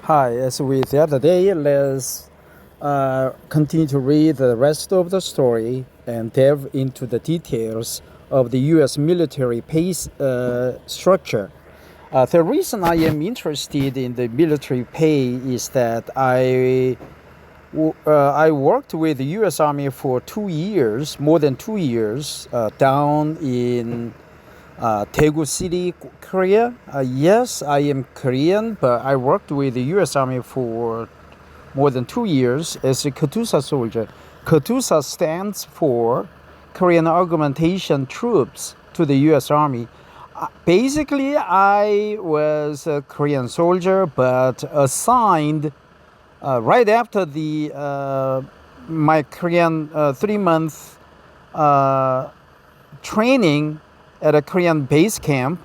Hi, as with the other day, let's continue to read the rest of the story and delve into the details of the U.S. military pay structure. The reason I am interested in the military pay is that I worked with the U.S. Army for 2 years, more than 2 years, down in Daegu City, Korea. Yes, I am Korean, but I worked with the U.S. Army for more than 2 years as a KATUSA soldier. KATUSA stands for Korean Augmentation Troops to the U.S. Army. Basically, I was a Korean soldier, but assigned right after my Korean 3-month training at a Korean base camp.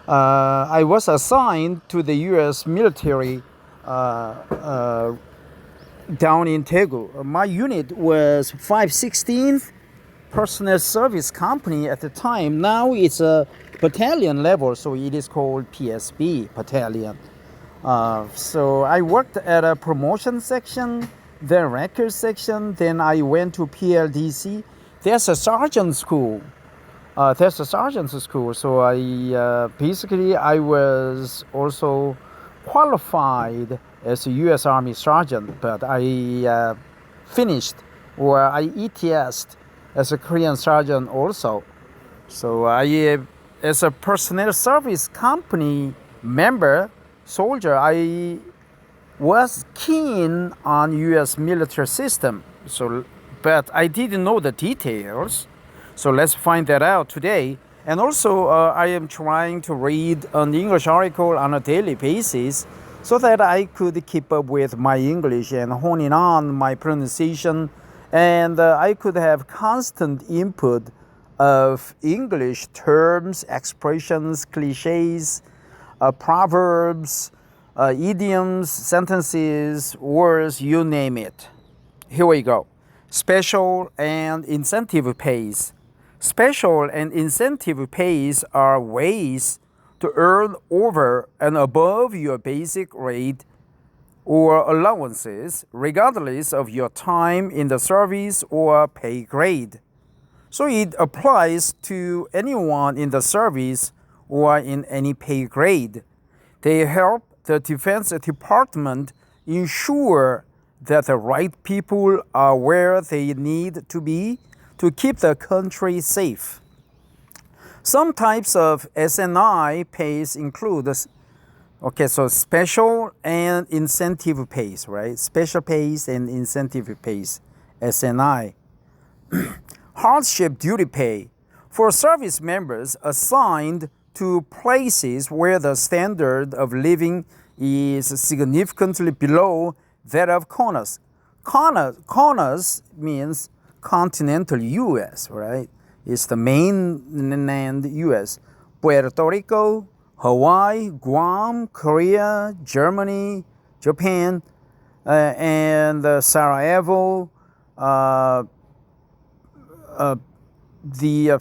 I was assigned to the U.S. military down in Daegu. My unit was 516th Personnel Service Company at the time. Now it's a battalion level, so it is called PSB battalion. So I worked at a promotion section, then record section, then I went to PLDC. There's a sergeant school. So I was also qualified as a U.S. Army sergeant, but I finished or I ETS'd as a Korean sergeant also. So as a personnel service company member, soldier, I was keen on U.S. military system. But I didn't know the details. So let's find that out today. And also, I am trying to read an English article on a daily basis so that I could keep up with my English and honing on my pronunciation. And I could have constant input of English terms, expressions, cliches, proverbs, idioms, sentences, words, you name it. Here we go. Special and incentive pays. Special and incentive pays are ways to earn over and above your basic rate or allowances, regardless of your time in the service or pay grade. So it applies to anyone in the service or in any pay grade. They help the Defense Department ensure that the right people are where they need to be to keep the country safe. Some types of SNI pays include, so special and incentive pays, right? Special pays and incentive pays, SNI. Hardship duty pay for service members assigned to places where the standard of living is significantly below that of CONUS. CONUS means continental U.S., right? It's the mainland U.S. Puerto Rico, Hawaii, Guam, Korea, Germany, Japan, and Sarajevo,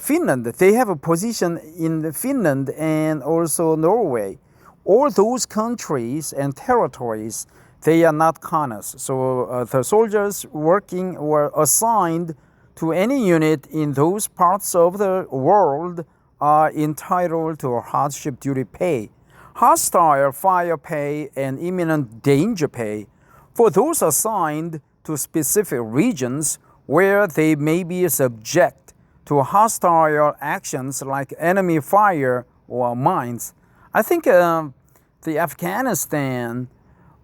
Finland. They have a position in Finland and also Norway. All those countries and territories, they are not CONUS. So the soldiers working or assigned to any unit in those parts of the world are entitled to hardship duty pay, hostile fire pay, and imminent danger pay for those assigned to specific regions where they may be subject to hostile actions like enemy fire or mines. I think the Afghanistan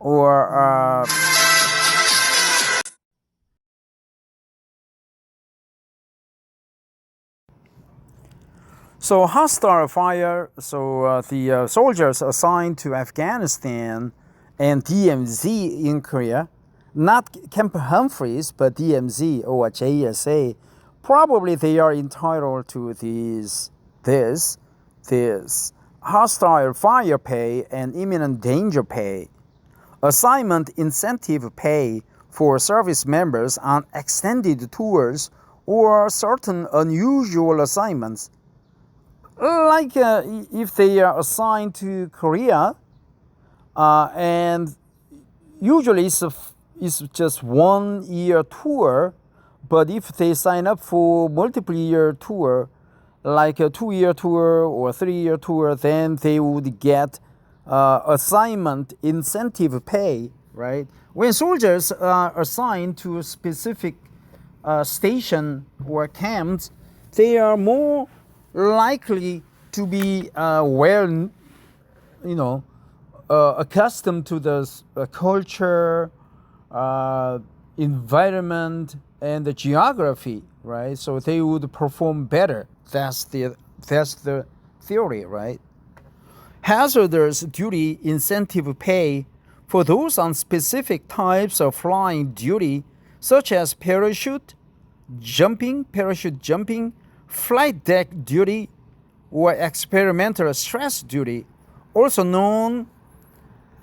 or so hostile fire. So the soldiers assigned to Afghanistan and DMZ in Korea, not Camp Humphreys, but DMZ or JSA, probably they are entitled to this hostile fire pay and imminent danger pay. Assignment incentive pay for service members on extended tours or certain unusual assignments. Like if they are assigned to Korea and usually it's just 1 year tour, but if they sign up for multiple year tour, like a 2 year tour or 3 year tour, then they would get assignment incentive pay, right? When soldiers are assigned to a specific station or camps, they are more likely to be you know, accustomed to the culture, environment, and the geography, right? So they would perform better. That's the theory, right? Hazardous duty incentive pay for those on specific types of flying duty, such as parachute jumping, flight deck duty, or experimental stress duty, also known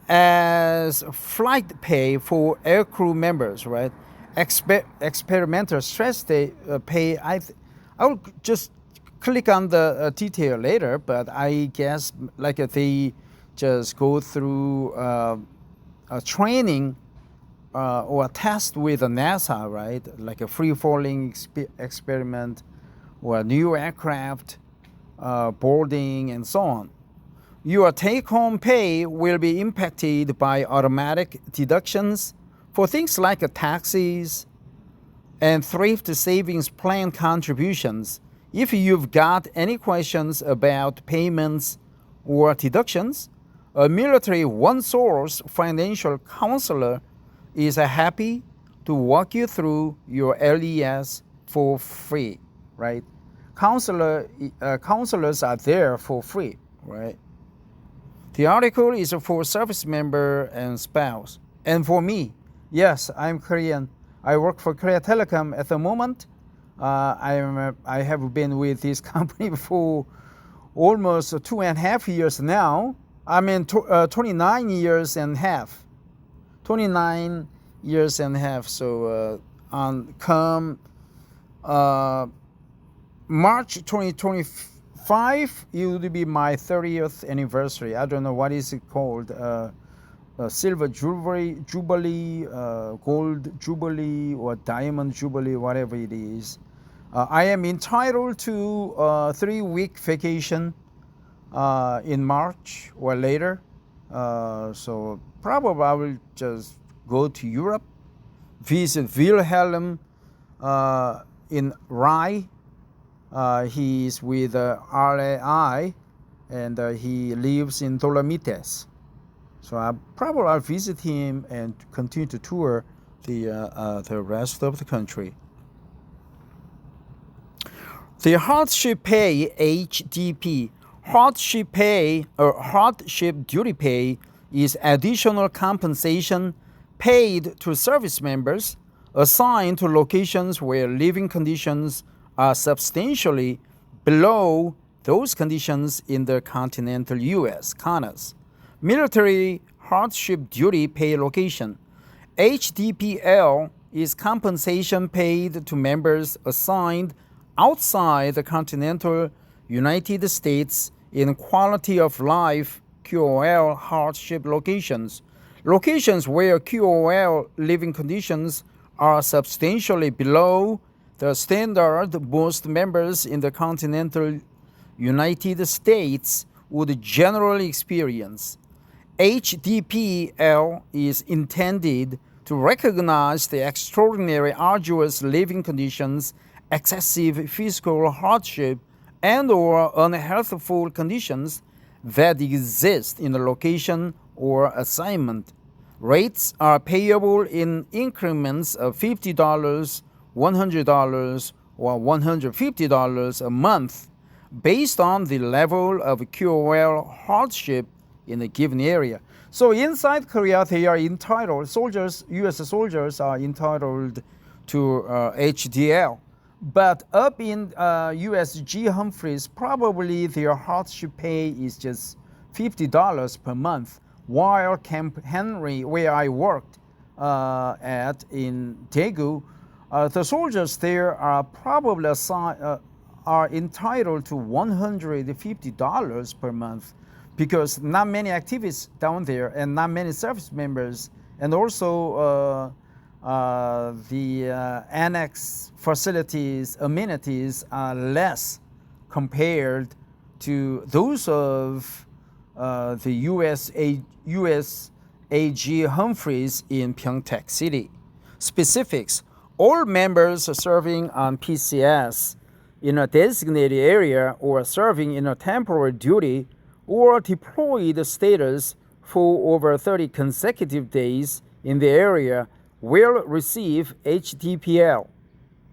as flight pay for aircrew members, right? Experimental stress pay. I'll just click on the detail later, but I guess like they just go through a training or a test with NASA, right? Like a free falling experiment or a new aircraft boarding and so on. Your take-home pay will be impacted by automatic deductions for things like taxes and thrift savings plan contributions. If you've got any questions about payments or deductions, a military one-source financial counselor is happy to walk you through your LES for free, right? Counselors are there for free, right? The article is for service member and spouse. And for me, yes, I'm Korean. I work for Korea Telecom at the moment. I have been with this company for almost 2.5 years now. I mean, 29 years and a half. 29 years and a half. So come March 2025, it would be my 30th anniversary. I don't know what is it called. Silver Jubilee, Gold Jubilee, or Diamond Jubilee, whatever it is. I am entitled to a 3-week vacation in March or later. So probably I will just go to Europe, visit Wilhelm in Rye. He is with RAI, and he lives in Dolomites. So I'll visit him and continue to tour the rest of the country. The hardship pay, HDP, hardship pay or hardship duty pay is additional compensation paid to service members assigned to locations where living conditions are substantially below those conditions in the continental U.S. CONUS. Military hardship duty pay location. HDPL is compensation paid to members assigned outside the continental United States in quality of life QOL hardship locations. Locations where QOL living conditions are substantially below the standard most members in the continental United States would generally experience. HDPL is intended to recognize the extraordinary arduous living conditions, excessive physical hardship, and or unhealthful conditions that exist in the location or assignment. Rates are payable in increments of $50, $100, or $150 a month based on the level of QOL hardship in a given area. So inside Korea, they are entitled, U.S. soldiers are entitled to HDL. But up in USG Humphreys, probably their hardship pay is just $50 per month, while Camp Henry, where I worked at in Daegu, the soldiers there are probably are entitled to $150 per month, because not many activists down there and not many service members and also the annex facilities, amenities are less compared to those of the USAG Humphreys in Pyeongtaek City. Specifics: all members serving on PCS in a designated area or serving in a temporary duty or deployed status for over 30 consecutive days in the area will receive HTPL.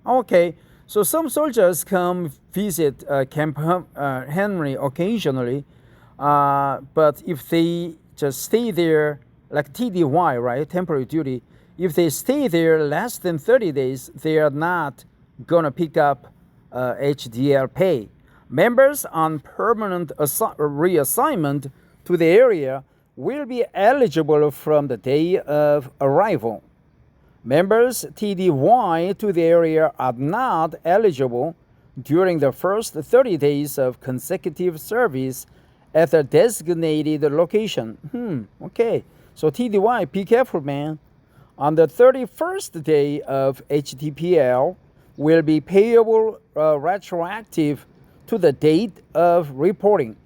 Okay, so some soldiers come visit Camp Henry occasionally, but if they just stay there, like TDY, right, temporary duty, if they stay there less than 30 days, they are not going to pick up HDL pay. Members on permanent reassignment to the area will be eligible from the day of arrival. Members TDY to the area are not eligible during the first 30 days of consecutive service at the designated location. Okay, so TDY, be careful, man. On the 31st day of HTPL will be payable retroactive to the date of reporting.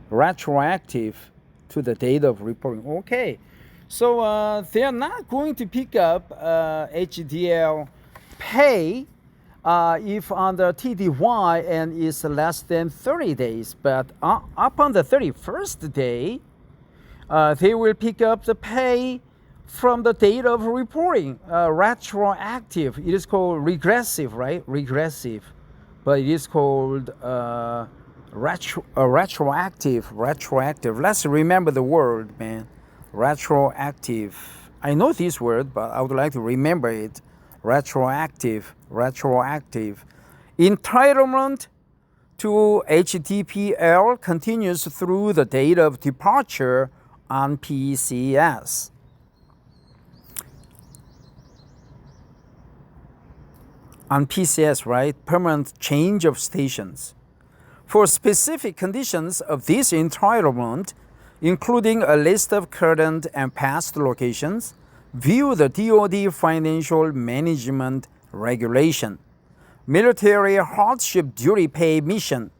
Retroactive to the date of reporting. Okay, so they are not going to pick up HDL pay if on the TDY and is less than 30 days, but upon the 31st day, they will pick up the pay from the date of reporting. Retroactive, it is called regressive, right? Regressive, but it is called retroactive. Let's remember the word, man. Retroactive. I know this word, but I would like to remember it. Retroactive. Entitlement to HTPL continues through the date of departure on PCS. On PCS, right? Permanent change of stations. For specific conditions of this entitlement, including a list of current and past locations, view the DoD Financial Management Regulation. Military Hardship Duty Pay Mission.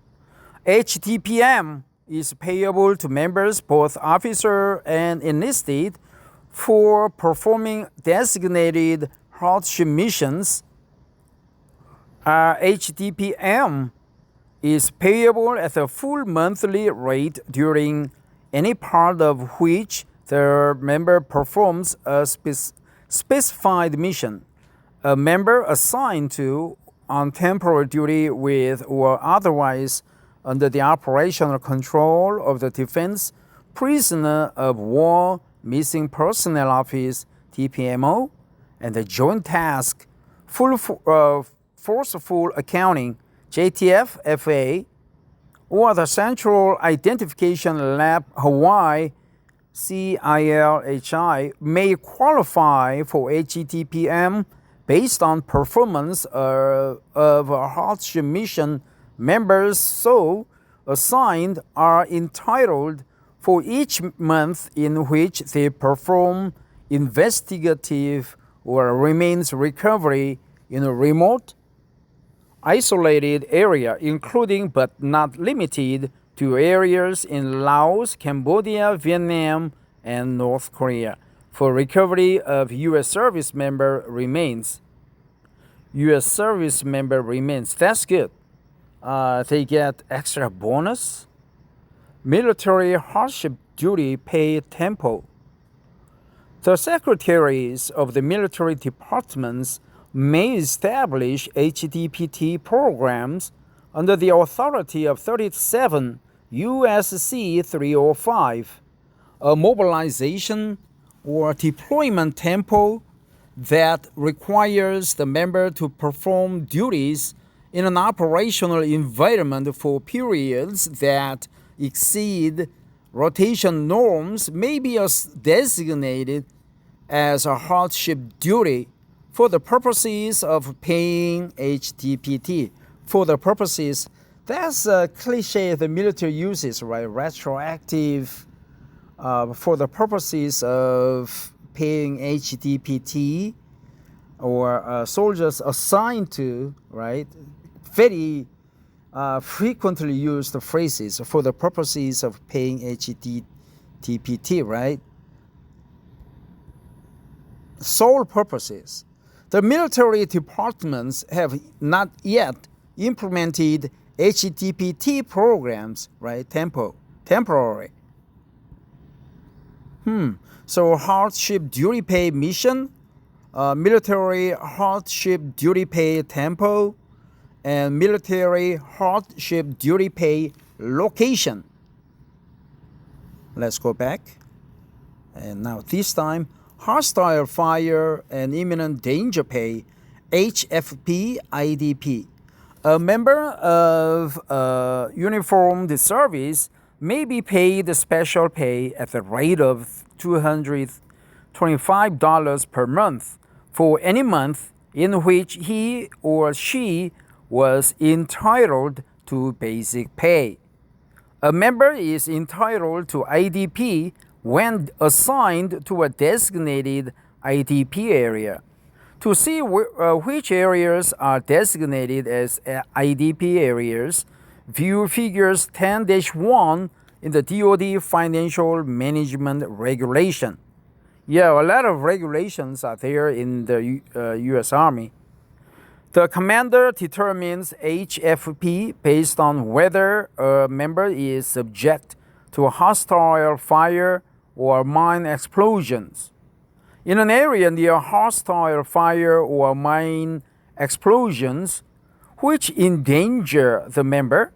HTPM is payable to members, both officer and enlisted, for performing designated hardship missions. HTPM is payable at a full monthly rate during any part of which the member performs a specified mission. A member assigned to on temporary duty with or otherwise under the operational control of the Defense Prisoner of War Missing Personnel Office, TPMO, and the Joint Task Forceful Accounting, JTF FA, or the Central Identification Lab Hawaii, CILHI, may qualify for HTPM based on performance of a hardship mission. Members so assigned are entitled for each month in which they perform investigative or remains recovery in a remote, isolated area, including but not limited to areas in Laos, Cambodia, Vietnam, and North Korea. For recovery of U.S. service member remains. U.S. service member remains. That's good. They get extra bonus. Military hardship duty pay tempo. The secretaries of the military departments may establish HDPT programs under the authority of 37 U.S.C. 305, a mobilization or deployment tempo that requires the member to perform duties in an operational environment for periods that exceed rotation norms may be designated as a hardship duty for the purposes of paying HDPT. For the purposes, That's a cliche the military uses, right? Retroactive for the purposes of paying HDPT or soldiers assigned to, right? Very frequently used phrases for the purposes of paying HDTPT, right? Sole purposes. The military departments have not yet implemented HDPT programs, right? Temporary. So hardship duty pay mission, military hardship duty pay tempo, and military hardship duty pay location. Let's go back. And now this time, hostile fire and imminent danger pay, HFP IDP. A member of uniformed service may be paid special pay at the rate of $225 per month for any month in which he or she was entitled to basic pay. A member is entitled to IDP when assigned to a designated IDP area. To see which areas are designated as IDP areas, view figures 10-1 in the DoD Financial Management Regulation. Yeah, a lot of regulations are there in the U.S. Army. The commander determines HFP based on whether a member is subject to hostile fire or mine explosions. In an area near hostile fire or mine explosions, which endanger the member,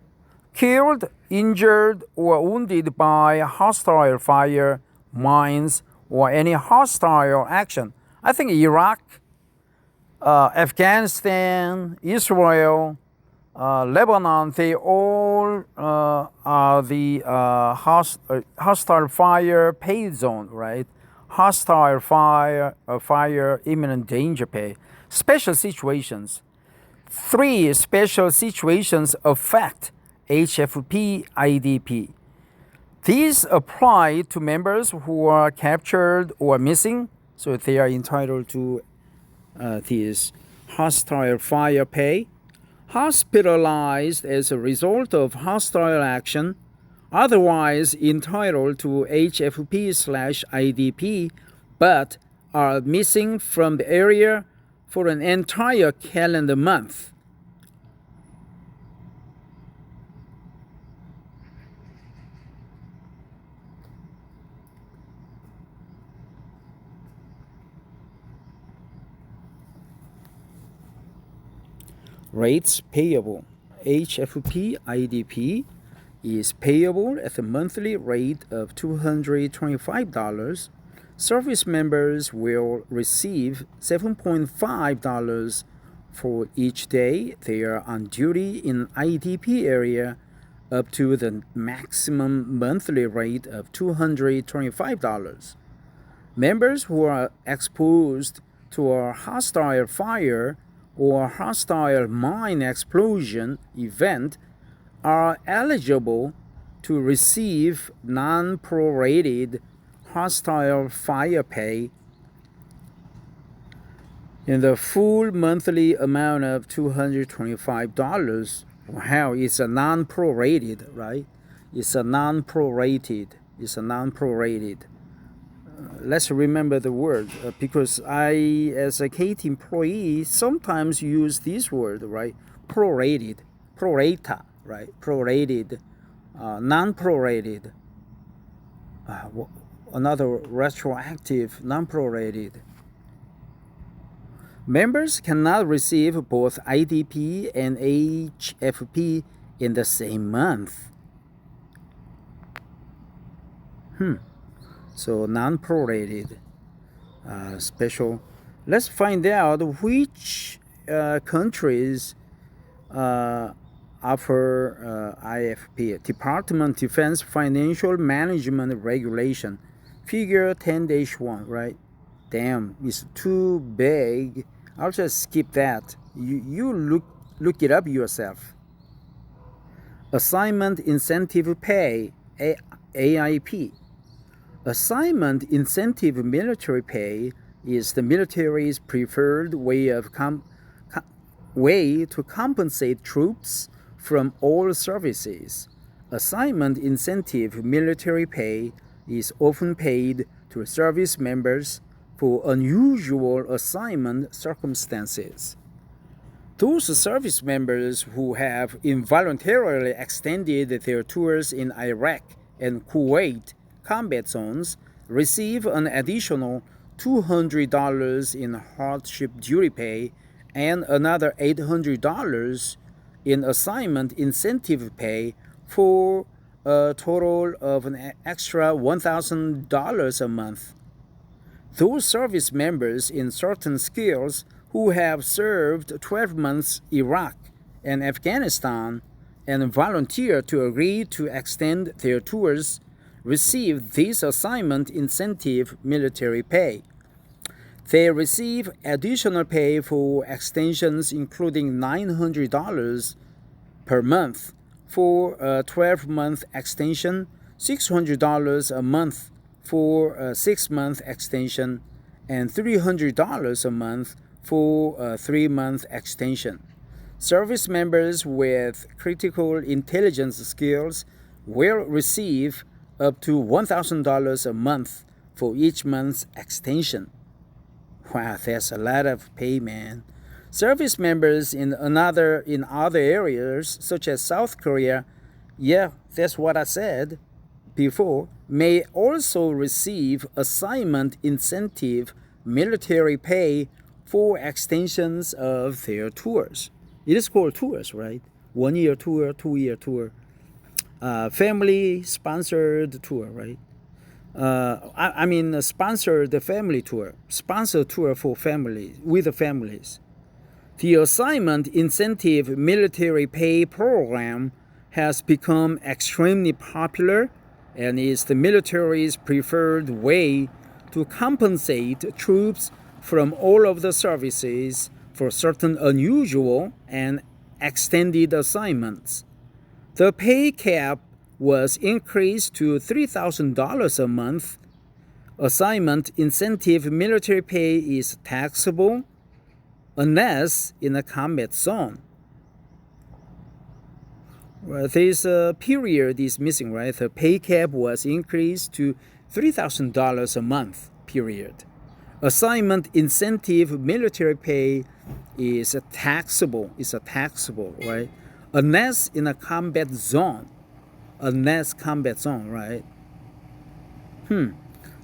killed, injured, or wounded by hostile fire, mines, or any hostile action. I think Iraq, Afghanistan, Israel, Lebanon, they all are the hostile fire pay zone, right? Hostile fire, imminent danger pay. Special situations. 3 special situations affect HFP IDP. These apply to members who are captured or missing, so they are entitled to this hostile fire pay. Hospitalized as a result of hostile action, otherwise entitled to HFP/IDP, but are missing from the area for an entire calendar month. Rates payable. HFP IDP is payable at a monthly rate of $225. Service members will receive $7.5 for each day they are on duty in IDP area, up to the maximum monthly rate of $225. Members who are exposed to a hostile fire or hostile mine explosion event are eligible to receive non-prorated hostile fire pay in the full monthly amount of $225. Wow, it's a non-prorated, right? It's a non-prorated. Let's remember the word because I, as a KT employee, sometimes use this word, right? Prorated, prorata, right? Prorated, non-prorated, another retroactive, non-prorated. Members cannot receive both IDP and HFP in the same month. So non-prorated, special. Let's find out which countries offer IFP. Department Defense Financial Management Regulation, figure 10-1, right? Damn, it's too big. I'll just skip that. You look it up yourself. Assignment Incentive Pay, AIP. Assignment Incentive Military Pay is the military's preferred way to compensate troops from all services. Assignment Incentive Military Pay is often paid to service members for unusual assignment circumstances. Those service members who have involuntarily extended their tours in Iraq and Kuwait combat zones receive an additional $200 in hardship duty pay and another $800 in assignment incentive pay for a total of an extra $1,000 a month. Those service members in certain skills who have served 12 months Iraq and Afghanistan and volunteer to agree to extend their tours receive this assignment incentive military pay. They receive additional pay for extensions including $900 per month for a 12-month extension, $600 a month for a 6-month extension, and $300 a month for a 3-month extension. Service members with critical intelligence skills will receive up to $1,000 a month for each month's extension. Wow, that's a lot of pay, man. Service members in other areas, such as South Korea, yeah, that's what I said before, may also receive assignment incentive military pay for extensions of their tours. It is called tours, right? 1-year tour, 2-year tour, family-sponsored tour, right? Sponsored family tour, sponsored tour for families, with the families. The assignment incentive military pay program has become extremely popular and is the military's preferred way to compensate troops from all of the services for certain unusual and extended assignments. The pay cap was increased to $3,000 a month. Assignment incentive military pay is taxable unless in a combat zone. Well, this period is missing, right? The pay cap was increased to $3,000 a month, period. Assignment incentive military pay is taxable, right? Unless in a combat zone. Right?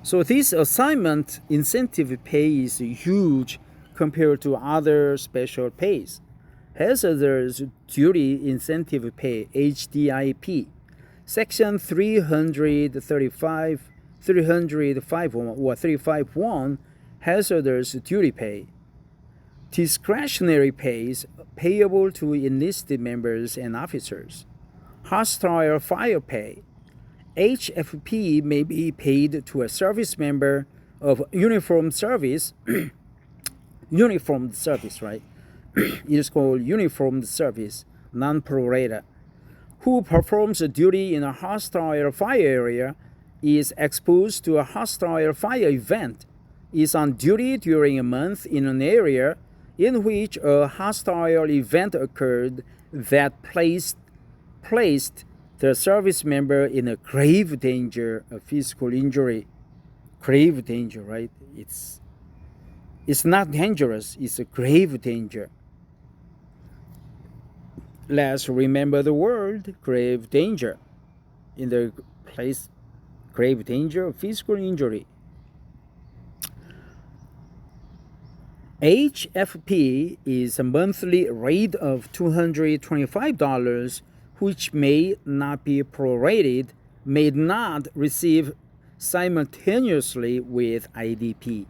So this assignment incentive pay is huge compared to other special pays. Hazardous Duty Incentive Pay, HDIP, Section 351 hazardous duty pay. Discretionary pays payable to enlisted members and officers. Hostile fire pay. HFP may be paid to a service member of uniformed service, right? It is called uniformed service, non-prorated, who performs a duty in a hostile fire area, is exposed to a hostile fire event, is on duty during a month in an area in which a hostile event occurred that placed the service member in a grave danger of physical injury. Grave danger, right? It's not dangerous, it's a grave danger. Let's remember the word grave danger. In the place, grave danger of physical injury. HFP is a monthly rate of $225, which may not be prorated, may not receive simultaneously with IDP.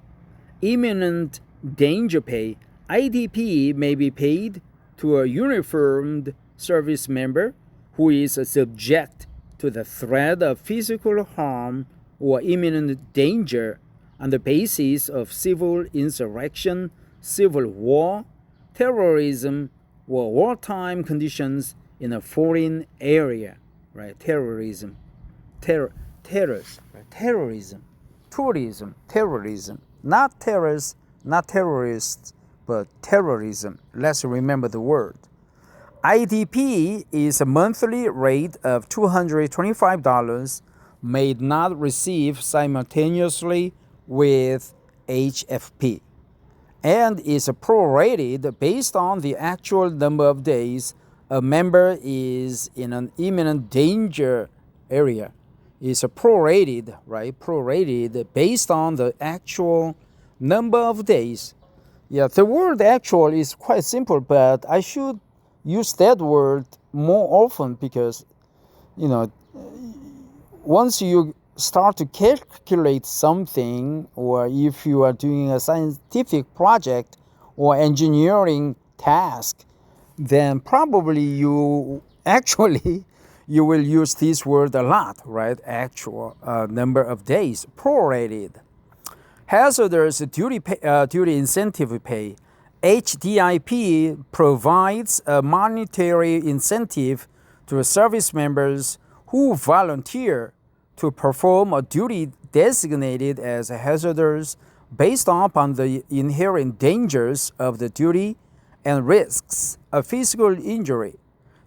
Imminent danger pay, IDP may be paid to a uniformed service member who is subject to the threat of physical harm or imminent danger on the basis of civil insurrection, civil war, terrorism, or wartime conditions in a foreign area, right? Terrorism, terrorists, right? Terrorism, not terrorists, not terrorists, but terrorism. Let's remember the word. IDP is a monthly rate of $225, may not receive simultaneously with HFP, and is prorated based on the actual number of days a member is in an imminent danger area. Is prorated, right? Prorated based on the actual number of days. Yeah, the word actual is quite simple, but I should use that word more often because, you know, once you start to calculate something, or if you are doing a scientific project or engineering task, then probably you actually you will use this word a lot, right? Actual number of days, prorated. Hazardous duty incentive pay. HDIP provides a monetary incentive to service members who volunteer to perform a duty designated as hazardous based upon the inherent dangers of the duty and risks of physical injury.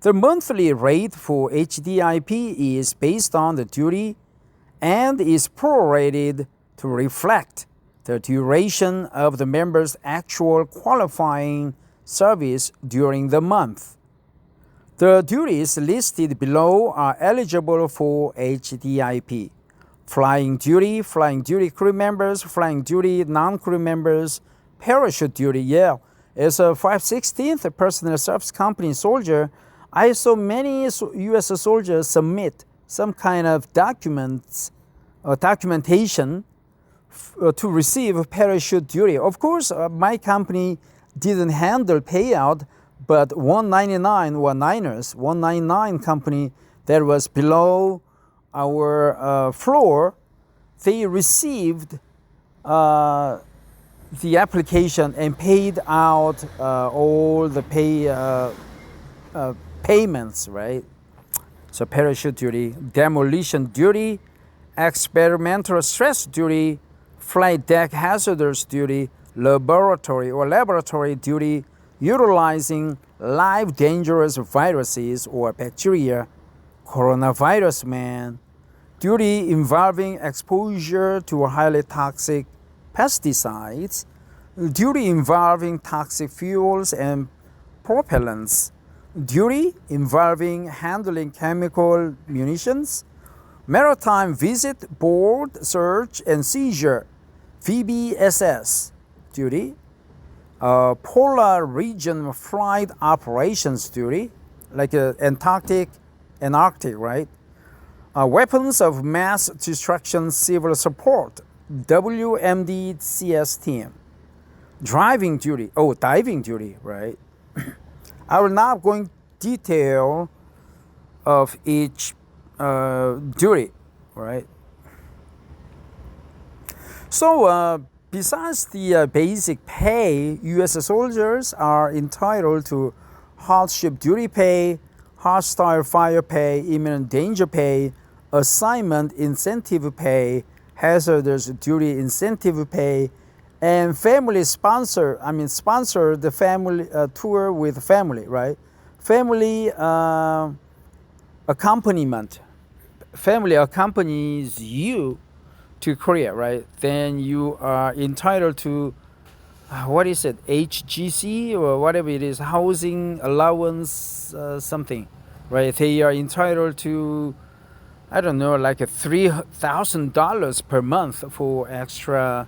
The monthly rate for HDIP is based on the duty and is prorated to reflect the duration of the member's actual qualifying service during the month. The duties listed below are eligible for HDIP. Flying duty crew members, flying duty non-crew members, parachute duty. Yeah, as a 5/16th Personnel Service Company soldier, I saw many U.S. soldiers submit some kind of documentation to receive parachute duty. Of course, my company didn't handle payout, but 199 or 199 company that was below our floor, they received the application and paid out all the payments, right? So parachute duty, demolition duty, experimental stress duty, flight deck hazardous duty, laboratory duty, utilizing live dangerous viruses or bacteria, coronavirus, man, duty involving exposure to highly toxic pesticides, duty involving toxic fuels and propellants, duty involving handling chemical munitions, maritime visit, board, search, and seizure, VBSS duty, polar region flight operations duty, like Antarctic, right? Weapons of mass destruction civil support, WMDCS team, diving duty, right? I will not go into detail of each duty, right? So besides the basic pay, U.S. soldiers are entitled to hardship duty pay, hostile fire pay, imminent danger pay, assignment incentive pay, hazardous duty incentive pay, and family sponsor the family tour with family, right? Family accompaniment. Family accompanies you to Korea, right? Then you are entitled to HGC or whatever it is, housing allowance, something, right? They are entitled to, I don't know, like $3,000 per month for extra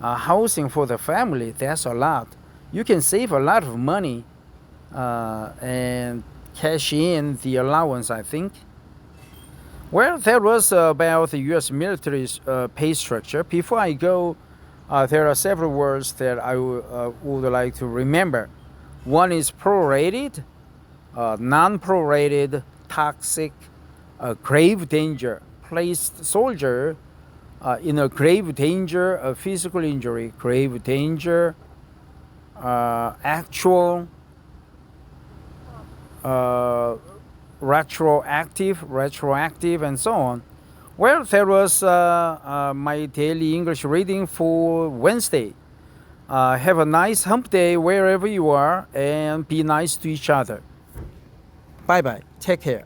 housing for the family. That's a lot. You can save a lot of money and cash in the allowance, I think. Well, that was about the U.S. military's pay structure. Before I go, there are several words that I would like to remember. One is prorated, non-prorated, toxic, grave danger, placed soldier in a grave danger of physical injury, grave danger, actual retroactive, and so on. Well, that was my daily English reading for Wednesday. Have a nice hump day wherever you are, and be nice to each other. Bye bye. Take care.